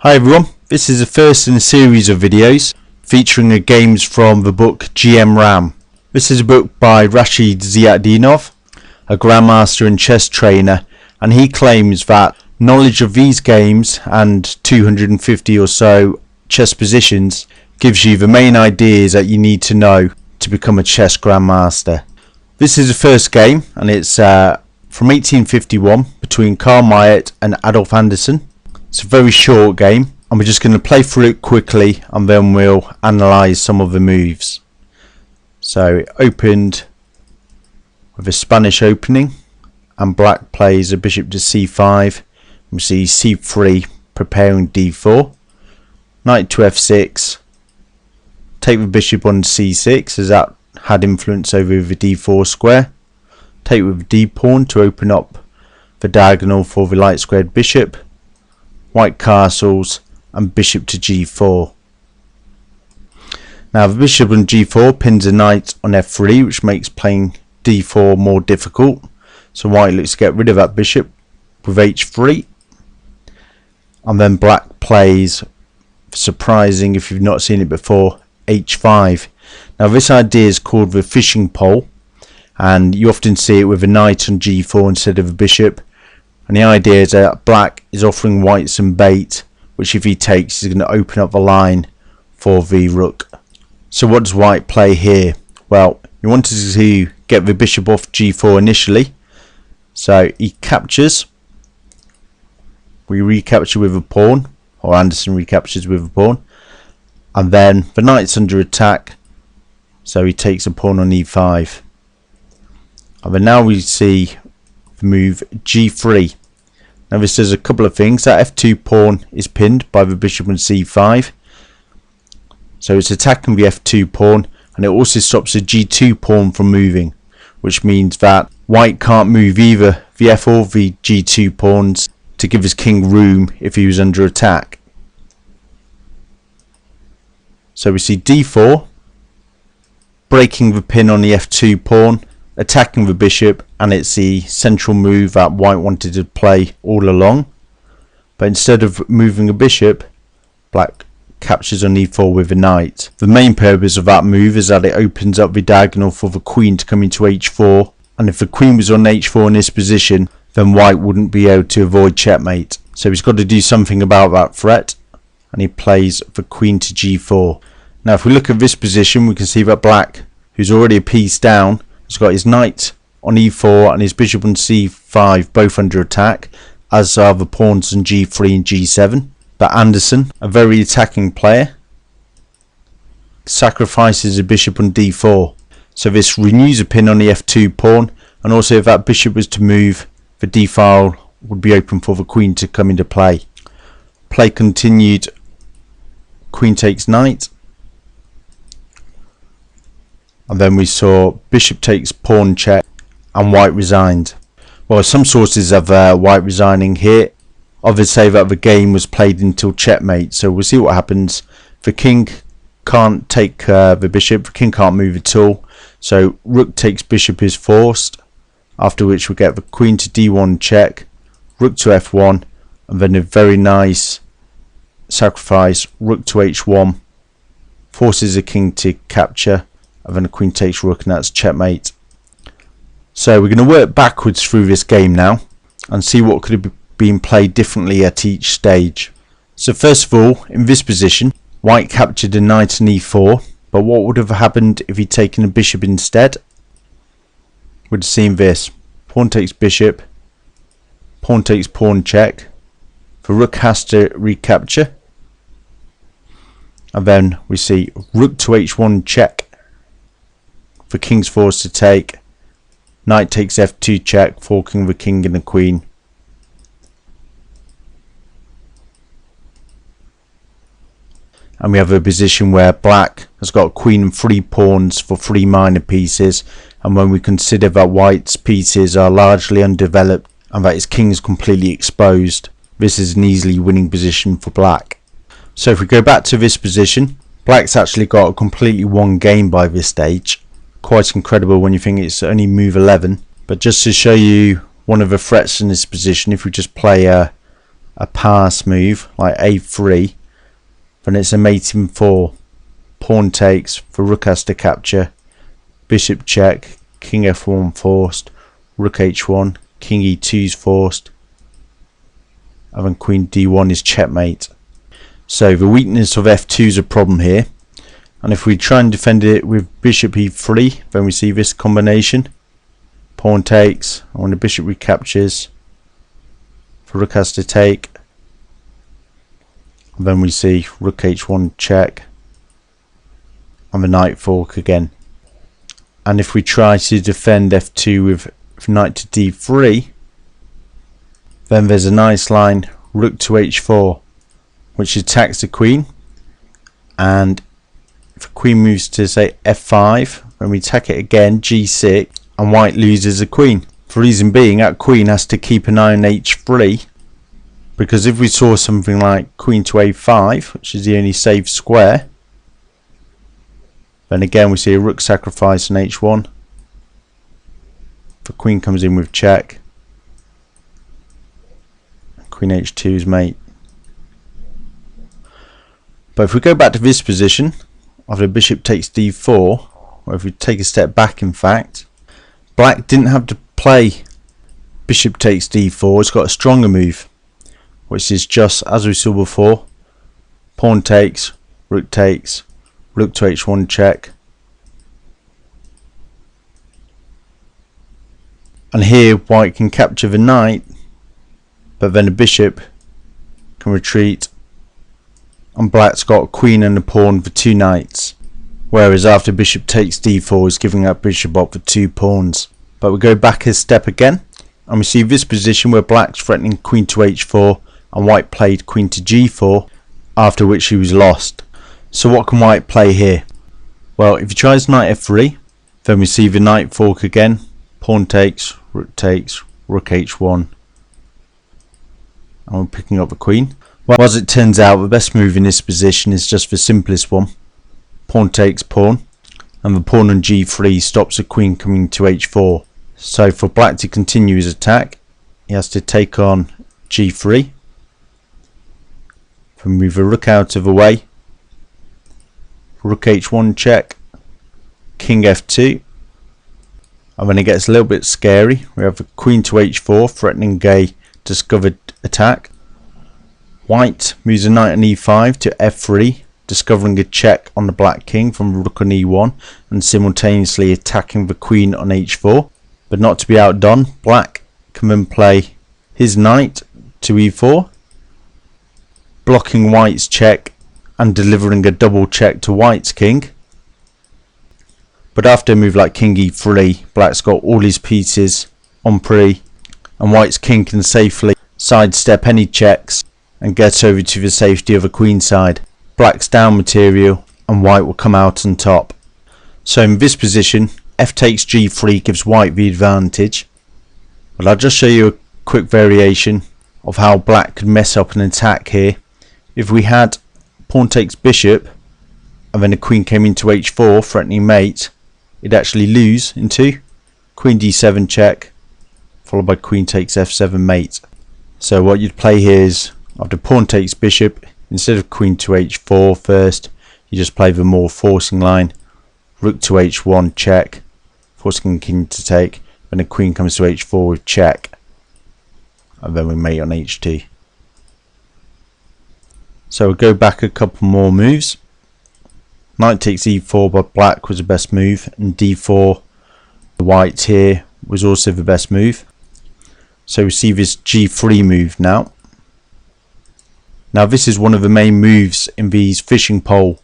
Hi everyone, this is the first in a series of videos featuring games from the book GM Ram. This is a book by Rashid Ziadinov, a grandmaster and chess trainer, and he claims that knowledge of these games and 250 or so chess positions gives you the main ideas that you need to know to become a chess grandmaster. This is the first game, and it's from 1851 between Karl Mayet and Adolf Anderssen. It's a very short game, and we're just going to play through it quickly and then we'll analyse some of the moves. So it opened with a Spanish opening, and black plays a bishop to c5. We see c3 preparing d4, knight to f6, take the bishop on c6 as that had influence over the d4 square, take with d pawn to open up the diagonal for the light squared bishop, white castles, and bishop to g4. Now the bishop on g4 pins a knight on f3, which makes playing d4 more difficult, so white looks to get rid of that bishop with h3, and then black plays, surprising if you've not seen it before, h5. Now this idea is called the fishing pole, and you often see it with a knight on g4 instead of a bishop. And the idea is that black is offering white some bait, which if he takes is going to open up the line for the rook. So what does white play here? Well, he wanted to get the bishop off g4 initially, so he captures. We recapture with a pawn, or Anderssen recaptures with a pawn, and then the knight's under attack, so he takes a pawn on e5. And then now we see the move g3. Now this does a couple of things. That f2 pawn is pinned by the bishop on c5, so it's attacking the f2 pawn, and it also stops the g2 pawn from moving, which means that white can't move either the f or the g2 pawns to give his king room if he was under attack. So we see d4 breaking the pin on the f2 pawn, attacking the bishop, and it's the central move that white wanted to play all along. But instead of moving a bishop, black captures on e4 with a knight. The main purpose of that move is that it opens up the diagonal for the queen to come into h4, and if the queen was on h4 in this position, then white wouldn't be able to avoid checkmate. So he's got to do something about that threat, and he plays the queen to g4. Now if we look at this position, we can see that black, who's already a piece down, has got his knight on e4 and his bishop on c5 both under attack, as are the pawns on g3 and g7. But Anderssen, a very attacking player, sacrifices a bishop on d4. So this renews a pin on the f2 pawn, and also if that bishop was to move, the d file would be open for the queen to come into play. Play continued, queen takes knight. And then we saw bishop takes pawn check and white resigned. Well, some sources have white resigning here. Others say that the game was played until checkmate. So we'll see what happens. The king can't take the bishop. The king can't move at all. So rook takes bishop is forced. After which we get the queen to d1 check, rook to f1, and then a very nice sacrifice, rook to h1, forces the king to capture. And then the queen takes rook, and that's checkmate. So we're going to work backwards through this game now and see what could have been played differently at each stage. So first of all, in this position, white captured a knight on e4, but what would have happened if he'd taken a bishop instead? We'd have seen this. Pawn takes bishop, pawn takes pawn check, the rook has to recapture, and then we see rook to h1 check. The king's forced to take, knight takes f2 check, forking the king and the queen. And we have a position where black has got queen and 3 pawns for 3 minor pieces, and when we consider that white's pieces are largely undeveloped and that his king is completely exposed, this is an easily winning position for black. So if we go back to this position, black's actually got a completely won game by this stage. Quite incredible when you think it's only move 11. But just to show you one of the threats in this position, if we just play a pass move like a3, then it's a mating 4. Pawn takes for rook has to capture, bishop check, king f1 forced, rook h1, king e2 is forced, and then queen d1 is checkmate. So the weakness of f2 is a problem here, and if we try and defend it with bishop e3, then we see this combination. Pawn takes, and when the bishop recaptures, the rook has to take, and then we see rook h1 check, and the knight fork again. And if we try to defend f2 with knight to d3, then there's a nice line, rook to h4, which attacks the queen, and if the queen moves to say f5, then we attack it again, g6, and white loses the queen. The reason being that queen has to keep an eye on h3, because if we saw something like queen to a5, which is the only safe square, then again we see a rook sacrifice on h1. The queen comes in with check. Queen h2 is mate. But if we go back to this position, after bishop takes d4, or if we take a step back in fact, black didn't have to play bishop takes d4, it's got a stronger move, which is just as we saw before, pawn takes, rook to h1 check. And here white can capture the knight, but then the bishop can retreat, and black's got a queen and a pawn for 2 knights, whereas after bishop takes d4 is giving that bishop up for 2 pawns. But we go back a step again, and we see this position where black's threatening queen to h4 and white played queen to g4, after which he was lost. So what can white play here? Well, if he tries knight f3, then we see the knight fork again, pawn takes, rook h1, and we're picking up the queen. Well, as it turns out, the best move in this position is just the simplest one, pawn takes pawn, and the pawn on g3 stops the queen coming to h4. So for black to continue his attack, he has to take on g3, then move the rook out of the way, rook h1 check, king f2, and when it gets a little bit scary, we have the queen to h4 threatening a discovered attack. White moves a knight on e5 to f3, discovering a check on the black king from rook on e1 and simultaneously attacking the queen on h4. But not to be outdone, black can then play his knight to e4, blocking white's check and delivering a double check to white's king. But after a move like king e3, black's got all his pieces on pre, and white's king can safely sidestep any checks and get over to the safety of the queen side. Black's down material and white will come out on top. So in this position, f takes g3 gives white the advantage. But I'll just show you a quick variation of how black could mess up an attack here. If we had pawn takes bishop and then the queen came into h4 threatening mate, it'd actually lose into queen d7 check followed by queen takes f7 mate. So what you'd play here is after pawn takes bishop, instead of queen to h4 first, you just play the more forcing line, rook to h1 check, forcing king to take, then the queen comes to h4 with check, and then we mate on h2. So we'll go back a couple more moves. Knight takes e4 by black was the best move, and d4 the white here was also the best move. So we see this g3 move now. Now this is one of the main moves in these fishing pole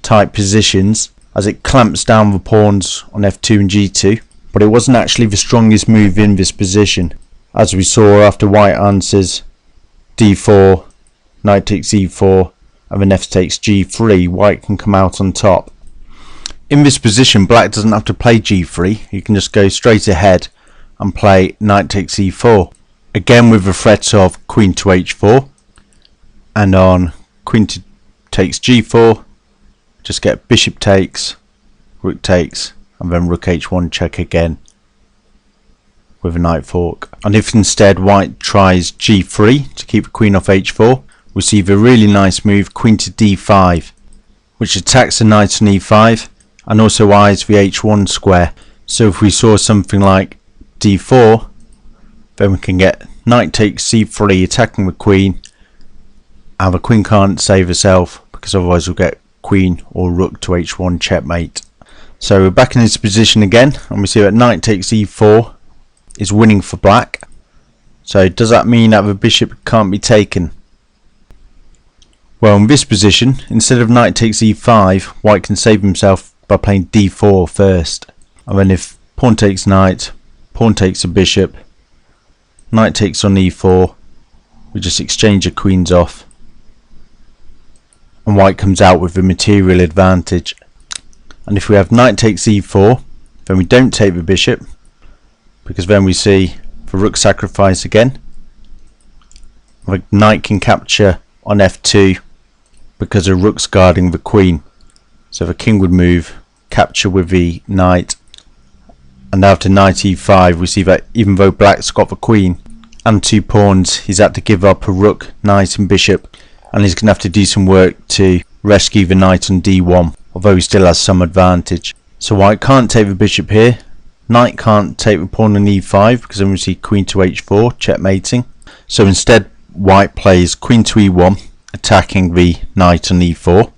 type positions, as it clamps down the pawns on f2 and g2, but it wasn't actually the strongest move in this position, as we saw after white answers d4, knight takes e4, and then f takes g3, white can come out on top. In this position, black doesn't have to play g3, he can just go straight ahead and play knight takes e4, again with the threat of queen to h4, and on queen takes g4 just get bishop takes, rook takes, and then rook h1 check again. with a knight fork. And if instead white tries g3 to keep the queen off h4, we see the really nice move queen to d5, which attacks the knight on e5 and also eyes the h1 square. So if we saw something like d4, then we can get knight takes c3 attacking the queen, and the queen can't save herself because otherwise we'll get queen or rook to h1 checkmate. So we're back in this position again, and we see that knight takes e4 is winning for black. So does that mean that the bishop can't be taken? Well, in this position, instead of knight takes e5, white can save himself by playing d4 first. And then if pawn takes knight, pawn takes a bishop, knight takes on e4, we just exchange the queens off, and white comes out with the material advantage. And if we have knight takes e4, then we don't take the bishop, because then we see the rook sacrifice again. The knight can capture on f2 because the rook's guarding the queen, so the king would move, capture with the knight, and after knight e5 we see that even though black's got the queen and 2 pawns, he's had to give up a rook, knight and bishop, and he's going to have to do some work to rescue the knight on d1, although he still has some advantage. So white can't take the bishop here, knight can't take the pawn on e5 because then we see queen to h4 checkmating. So instead white plays queen to e1 attacking the knight on e4,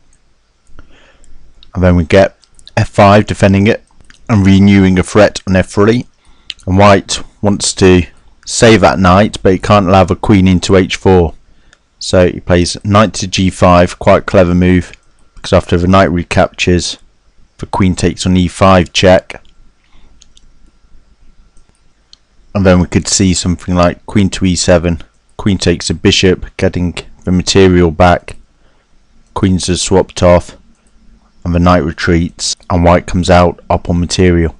and then we get f5 defending it and renewing a threat on f3, and white wants to save that knight but he can't allow the queen into h4, so he plays knight to g5, quite clever move, because after the knight recaptures the queen takes on e5 check, and then we could see something like queen to e7, queen takes a bishop getting the material back, queens are swapped off, and the knight retreats and white comes out up on material.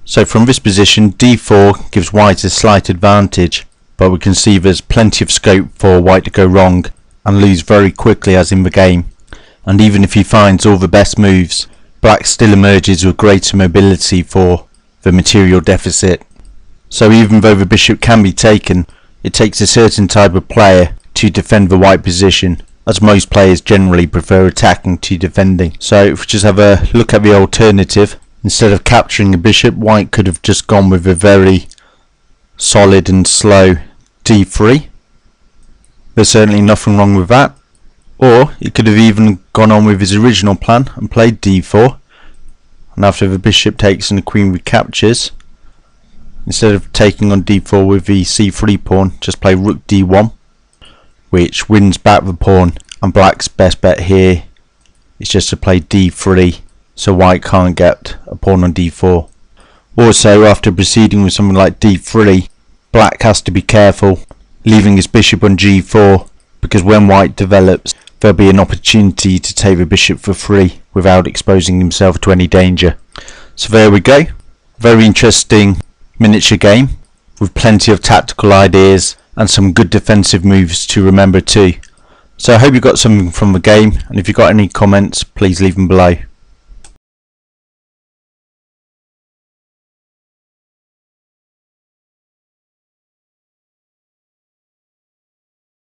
So from this position d4 gives white a slight advantage, but we can see there's plenty of scope for white to go wrong and lose very quickly as in the game. And even if he finds all the best moves, black still emerges with greater mobility for the material deficit. So even though the bishop can be taken, it takes a certain type of player to defend the white position, as most players generally prefer attacking to defending. So if we just have a look at the alternative, instead of capturing a bishop, white could have just gone with a very solid and slow d3. There's certainly nothing wrong with that. Or he could have even gone on with his original plan and played d4, and after the bishop takes and the queen recaptures, instead of taking on d4 with the c3 pawn, just play rook d1, which wins back the pawn, and black's best bet here is just to play d3 so white can't get a pawn on d4. Also, after proceeding with something like d3, black has to be careful leaving his bishop on g4, because when white develops there'll be an opportunity to take the bishop for free without exposing himself to any danger. So there we go, very interesting miniature game with plenty of tactical ideas and some good defensive moves to remember too. So I hope you got something from the game, and if you got any comments please leave them below.